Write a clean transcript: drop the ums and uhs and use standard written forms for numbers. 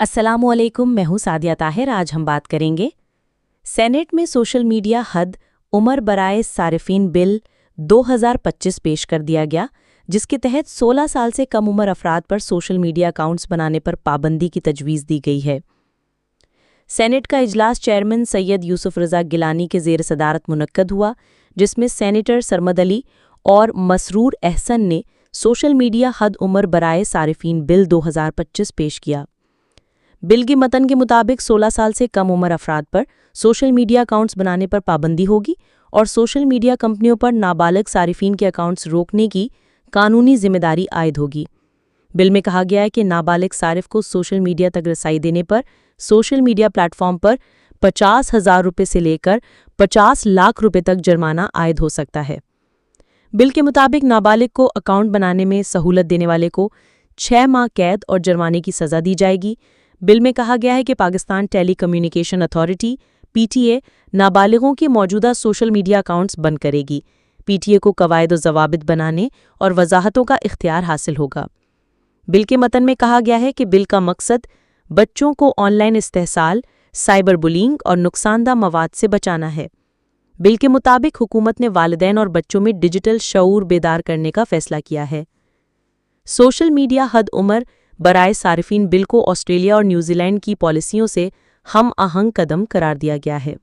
السلام علیکم، میں ہوں سعدیہ طاہر۔ آج ہم بات کریں گے سینیٹ میں سوشل میڈیا حد عمر برائے صارفین بل 2025 پیش کر دیا گیا، جس کے تحت 16 سال سے کم عمر افراد پر سوشل میڈیا اکاؤنٹس بنانے پر پابندی کی تجویز دی گئی ہے۔ سینیٹ کا اجلاس چیئرمین سید یوسف رضا گیلانی کے زیر صدارت منعقد ہوا، جس میں سینیٹر سرمد علی اور مسرور احسن نے سوشل میڈیا حد عمر برائے صارفین بل 2025 پیش کیا۔ بل کے متن کے مطابق 16 سال سے کم عمر افراد پر سوشل میڈیا اکاؤنٹس بنانے پر پابندی ہوگی اور سوشل میڈیا کمپنیوں پر نابالغ صارفین کے اکاؤنٹس روکنے کی قانونی ذمہ داری عائد ہوگی۔ بل میں کہا گیا ہے کہ نابالغ صارف کو سوشل میڈیا تک رسائی دینے پر سوشل میڈیا پلیٹ فارم پر 50,000 روپے سے لے کر 50 لاکھ روپے تک جرمانہ عائد ہو سکتا ہے۔ بل کے مطابق نابالغ کو اکاؤنٹ بنانے میں سہولت دینے والے کو 6 ماہ قید اور جرمانے کی سزا دی جائے گی۔ بل میں کہا گیا ہے کہ پاکستان ٹیلی کمیونیکیشن اتھارٹی (PTA) نابالغوں کے موجودہ سوشل میڈیا اکاؤنٹس بند کرے گی۔ PTA کو قواعد و ضوابط بنانے اور وضاحتوں کا اختیار حاصل ہوگا۔ بل کے متن میں کہا گیا ہے کہ بل کا مقصد بچوں کو آن لائن استحصال، سائبر بلینگ اور نقصان دہ مواد سے بچانا ہے۔ بل کے مطابق حکومت نے والدین اور بچوں میں ڈیجیٹل شعور بیدار کرنے کا فیصلہ کیا ہے۔ سوشل میڈیا حد عمر برائے صارفین بل کو آسٹریلیا اور نیوزی لینڈ کی پالیسیوں سے ہم آہنگ قدم قرار دیا گیا ہے۔